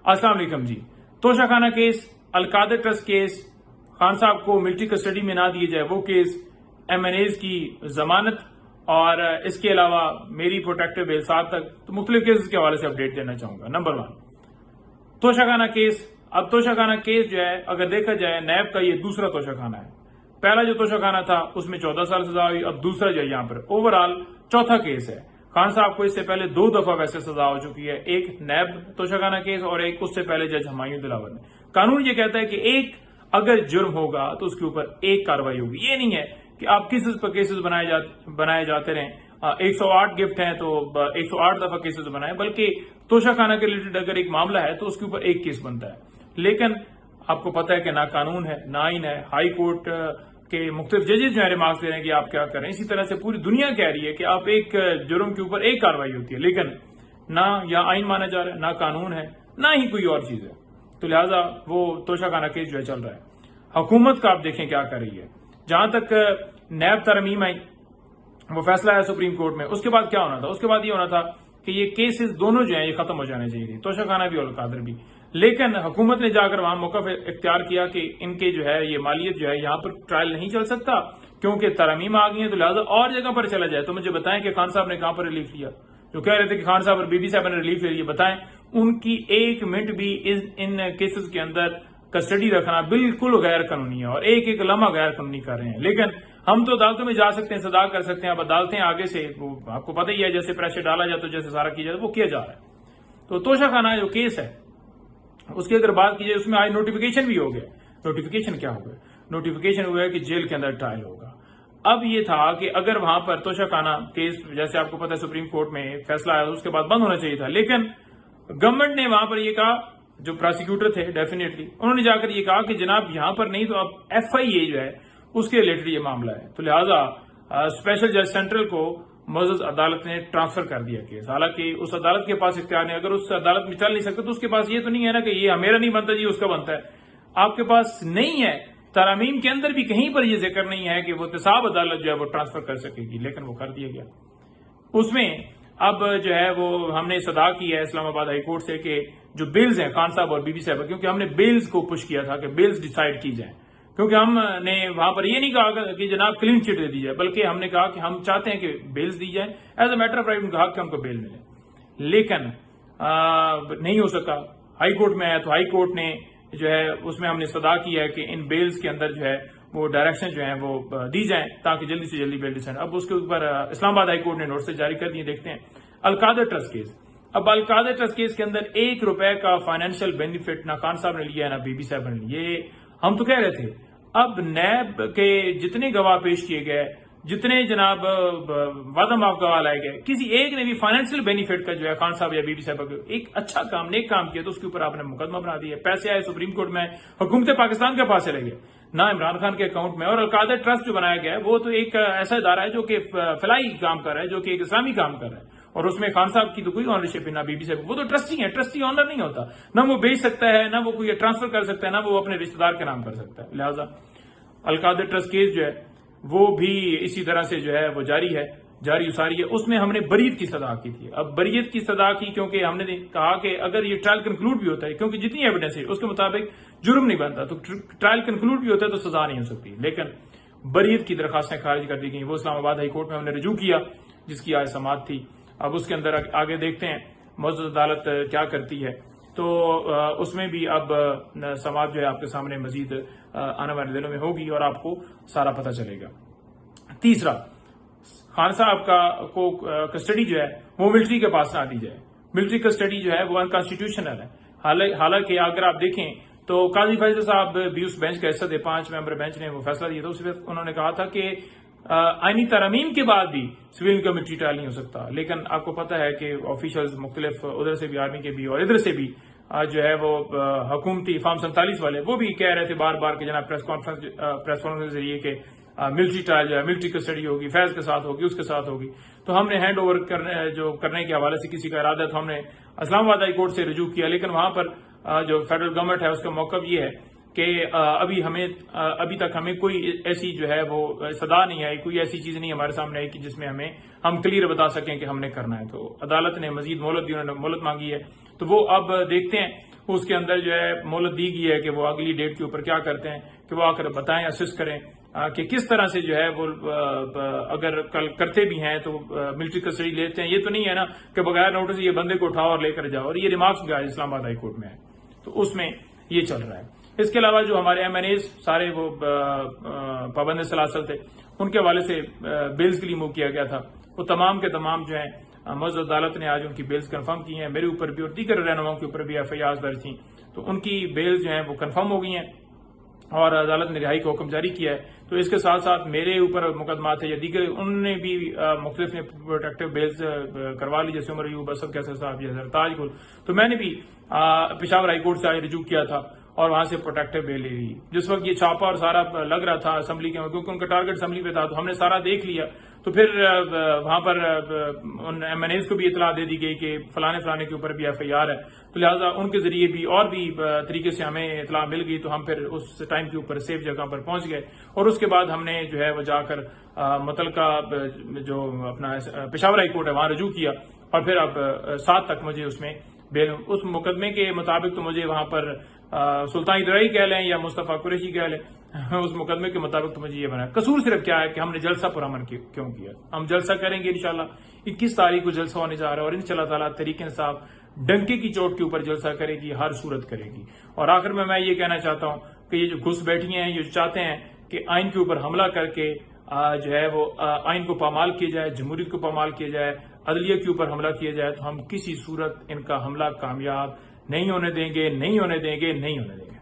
अस्सलाम वालेकुम जी। Toshakhana case, Al Qadir trust case, Khan साहब को मिलिट्री कस्टडी में ना दिए जाए वो केस, MNAs की जमानत और इसके अलावा मेरी प्रोटेक्टिव बेल 7 तक, तो मुख्तलिफ केसेस के हवाले से अपडेट देना चाहूंगा। Number 1, Toshakhana case. अब तोशाखाना केस जो है अगर देखा जाए नैब का ये दूसरा तोशाखाना है। पहला जो तोशाखाना था उसमें 14 साल सजा हुई, अब दूसरा जो है यहाँ पर ओवरऑल चौथा केस है। खान साहब को इससे पहले 2 दफा वैसे सजा हो चुकी है, एक नैब तोशाखाना केस और एक उससे पहले जज हुमायूं दिलावर ने। कानून ये कहता है कि एक अगर जुर्म होगा तो उसके ऊपर एक कार्रवाई होगी। ये नहीं है कि आप केसेस पर केसेस बनाए जाते रहें। 108 गिफ्ट हैं तो 108 दफा केसेस बनाए, बल्कि तोशाखाना के रिलेटेड अगर एक मामला है तो उसके ऊपर एक केस बनता है। लेकिन आपको पता है कि ना कानून है ना आइन है। हाई कोर्ट के मुख्तलिफ जजेस जो है रिमार्क्स दे रहे हैं कि आप क्या करें। इसी तरह से पूरी दुनिया कह रही है कि आप एक जुर्म के ऊपर एक कार्रवाई होती है, लेकिन ना यहाँ आइन माना जा रहा है, ना कानून है, ना ही कोई और चीज है। तो लिहाजा वो तोशाखाना केस जो है चल रहा है। हुकूमत का आप देखें क्या कर रही है। जहां तक नैब तरमीम आई, वो फैसला है सुप्रीम कोर्ट में, उसके बाद क्या होना था? उसके बाद ये होना था कि ये केसेस दोनों जो है ये खत्म हो जाने चाहिए थे, तोशाखाना भी और अलकादर भी। लेकिन हुकूमत ने जाकर वहां मौका इख्तियार किया कि इनके जो है ये मालियत जो है यहाँ पर ट्रायल नहीं चल सकता क्योंकि तरमीम आ गई है, तो लिहाजा और जगह पर चला जाए। तो मुझे बताएं कि खान साहब ने कहां पर रिलीफ लिया? जो कह रहे थे कि खान साहब और बीबी साहब ने रिलीफ ले लिया, बताएं उनकी 1 मिनट भी इन केसेस के अंदर कस्टडी रखना बिल्कुल गैर कानूनी है और एक लम्हा गैर कानूनी कर रहे हैं। लेकिन हम तो अदालतों में जा सकते हैं, सदा कर सकते हैं। अब अदालतें आगे से वो आपको पता ही है, जैसे प्रेशर डाला जाए तो जैसे सारा किया जाए वो किया जा रहा है। तो तोशाखाना जो केस है उसकी अगर बात की जाए, उसमें आज नोटिफिकेशन भी हो गया। नोटिफिकेशन क्या हो गया? नोटिफिकेशन हुआ है कि जेल के अंदर ट्रायल होगा। अब ये था कि अगर वहां पर तोशाखाना केस, जैसे आपको पता है सुप्रीम कोर्ट में फैसला आया उसके बाद बंद होना चाहिए था, लेकिन गवर्नमेंट ने वहां पर ये कहा, जो प्रोसिक्यूटर थे डेफिनेटली उन्होंने जाकर ये कहा कि जनाब यहां पर नहीं तो अब FIA जो है उसके रिलेटेड ये मामला है। तो लिहाजा स्पेशल जज सेंट्रल को मौजूद अदालत ने ट्रांसफर कर दिया केस। हालांकि उस अदालत के पास इख्तियार नहीं, अगर उस अदालत में चल नहीं सकता तो उसके पास ये तो नहीं है ना कि ये मेरा नहीं बनता जी उसका बनता है। आपके पास नहीं है, तरामीम के अंदर भी कहीं पर ये जिक्र नहीं है कि वो तिसाब अदालत जो है वो ट्रांसफर कर सकेगी, लेकिन वो कर दिया गया। उसमें अब जो है वो हमने सदा की है इस्लामाबाद हाई कोर्ट से कि जो बिल्स हैं खान साहब और बीबी साहब, क्योंकि हमने बिल्स को पुश किया था कि बिल्स डिसाइड की जाए, क्योंकि हमने वहां पर ये नहीं कहा कि जनाब क्लीन चिट दे दी जाए, बल्कि हमने कहा कि हम चाहते हैं कि बेल्स दी जाए, as a matter of right उनका हक कि उनको बेल मिले। लेकिन नहीं हो सका। हाई कोर्ट में आया तो हाई कोर्ट ने जो है उसमें हमने सदा की है कि इन बेल्स के अंदर जो है वो डायरेक्शन जो है वो दी जाए ताकि जल्दी से जल्दी बेल डिसाइड। अब उसके ऊपर इस्लामाबाद हाई कोर्ट ने नोटिस जारी कर दिए। देखते हैं अलकादर ट्रस्ट केस। अब अलकादर ट्रस्ट केस के अंदर 1 रुपए का फाइनेंशियल बेनिफिट ना खान साहब ने लिया है ना बीबी साहब ने लिया। ये हम तो कह रहे थे। अब नैब के जितने गवाह पेश किए गए, जितने जनाब वादा माफ गवाह लाए गए, किसी एक ने भी फाइनेंशियल बेनिफिट का जो है खान साहब या बीबी साहब को एक अच्छा काम नेक काम किया तो उसके ऊपर आपने मुकदमा बना दिया। पैसे आए सुप्रीम कोर्ट में, हुकूमत पाकिस्तान के पास चले गए, ना इमरान खान के अकाउंट में। और अलकादर ट्रस्ट जो बनाया गया है वो तो एक ऐसा इदारा है जो कि फलाई काम कर रहा है, जो कि एक इस्लामी काम कर रहा है, और उसमें खान साहब की तो कोई ऑनरशिप है ना बीबी साहब। वो तो ट्रस्टी है, ट्रस्टी ऑनर नहीं होता, ना वो बेच सकता है, ना वो कोई ट्रांसफर कर सकता है, ना वो अपने रिश्तेदार के नाम कर सकता है। लिहाजा अलकादर ट्रस्ट केस जो है वो भी इसी तरह से जो है वो जारी उसारी है। उसमें हमने बरीत की सदा की थी। अब बरीत की सदा की क्योंकि हमने कहा कि अगर ये ट्रायल कंक्लूड भी होता है, क्योंकि जितनी एविडेंस है उसके मुताबिक जुर्म नहीं बनता, तो ट्रायल कंक्लूड भी होता है तो सजा नहीं हो सकती। लेकिन बरीत की दरखास्तें खारिज कर दी गई। वो इस्लामाबाद हाई कोर्ट में हमने रजू किया जिसकी आज समाअत थी। अब उसके अंदर आगे देखते हैं मौजूद अदालत क्या करती है। तो उसमें भी अब समाअत जो है आपके सामने मजीद आने वाले दिनों में होगी और आपको सारा पता चलेगा। तीसरा, खान साहब को कस्टडी जो है वो मिलिट्री के पास ना दी जाए। मिलिट्री कस्टडी जो है वो अनकॉन्स्टिट्यूशनल है। हालांकि अगर आप देखें तो काजी फैजल साहब भी उस बेंच का हिस्सा थे, 5 मेंबर बेंच ने वो फैसला दिया था। उस वक्त उन्होंने कहा था कि आईनी तरमीम के बाद भी सिविल का मिलिट्री ट्रायल नहीं हो सकता। लेकिन आपको पता है कि ऑफिशियल्स मुख्तलिफ उधर से भी, आर्मी के भी और इधर से भी जो है वो हुकूमती फॉर्म 47 वाले वो भी कह रहे थे बार बार कि जनाब प्रेस कॉन्फ्रेंस के जरिए कि मिलिट्री ट्रायल जो है मिलिट्री कस्टडी होगी, फैज के साथ होगी, उसके साथ होगी। तो हमने हैंड ओवर करने के हवाले से किसी का इरादा तो हमने इस्लामाबाद हाई कोर्ट से रजू किया, लेकिन वहां पर जो फेडरल गवर्नमेंट है उसका मौकफ ये है कि अभी तक हमें कोई ऐसी जो है वो सदा नहीं आई, कोई ऐसी चीज नहीं हमारे सामने आई कि जिसमें हम क्लियर बता सकें कि हमने करना है। तो अदालत ने मजीद मोहलत दी, उन्होंने मोहलत मांगी है। तो वो अब देखते हैं उसके अंदर जो है मोहलत दी गई है कि वो अगली डेट के ऊपर क्या करते हैं कि वो आकर बताएं, असिस्ट करें कि किस तरह से जो है वो अगर कल करते भी हैं तो मिलिट्री कस्टडी लेते हैं। ये तो नहीं है ना कि बगैर नोटिस ये बंदे को उठाओ और लेकर जाओ, और ये रिमार्क्स भी आज इस्लामाबाद हाई कोर्ट में है, तो उसमें ये चल रहा है। इसके अलावा जो हमारे MNAs सारे वो पाबंद सलासल थे, उनके हवाले से बेल्स के लिए मूव किया गया था, वो तमाम के तमाम जो है मौजूद अदालत ने आज उनकी बेल्स कंफर्म की हैं। मेरे ऊपर भी और दीगर रहनुमाओं के ऊपर भी FIR दर्ज थी, तो उनकी बेल्स जो है वो कंफर्म हो गई हैं और अदालत ने रिहाई का हुक्म जारी किया है। तो इसके साथ साथ मेरे ऊपर मुकदमा थे या दीगर, उन्होंने भी मुख्तलिफ ने प्रोटेक्टिव बेल्स करवा ली, जैसे उमर अयूब, असद कैसर साहब या जरताज गुल। तो मैंने भी पेशावर हाई कोर्ट से आज रिजू किया था और वहां से प्रोटेक्टिव बेल ले ली। जिस वक्त ये छापा और सारा लग रहा था असेंबली के, क्योंकि उनका टारगेट असेंबली पे था, तो हमने सारा देख लिया। तो फिर वहां पर उन MNAs को भी इतला दे दी गई कि फलाने फलाने के ऊपर भी FIR है, तो लिहाजा उनके जरिए भी और भी तरीके से हमें इतला मिल गई। तो हम फिर उस टाइम के ऊपर सेफ जगह पर पहुंच गए और उसके बाद हमने जो है वो जाकर मुतलका जो अपना पेशावर हाई कोर्ट है वहां रजू किया और फिर अब 7 तक मुझे उसमें बेल, उस मुकदमे के मुताबिक तो मुझे वहां पर सुल्तान इदराई कह लें या मुस्तफा कुरैशी कह लें, उस मुकदमे के मुताबिक तो मुझे ये बना। कसूर सिर्फ क्या है कि हमने जलसा पुरअमन क्यों किया। हम जलसा करेंगे इंशाल्लाह, 21 तारीख को जलसा होने जा रहा है और इंशाल्लाह ताला तहरीक इंसाफ डंके की चोट के ऊपर जलसा करेगी, हर सूरत करेगी। और आखिर में मैं ये कहना चाहता हूं कि ये जो घुस बैठी हैं, ये चाहते हैं कि आइन के ऊपर हमला करके जो है वो आइन को पामाल किया जाए, जमहूरियत को पामाल किया जाए, अदलिया के ऊपर हमला किया जाए, तो हम किसी सूरत इनका हमला कामयाब नहीं होने देंगे, नहीं होने देंगे, नहीं होने देंगे।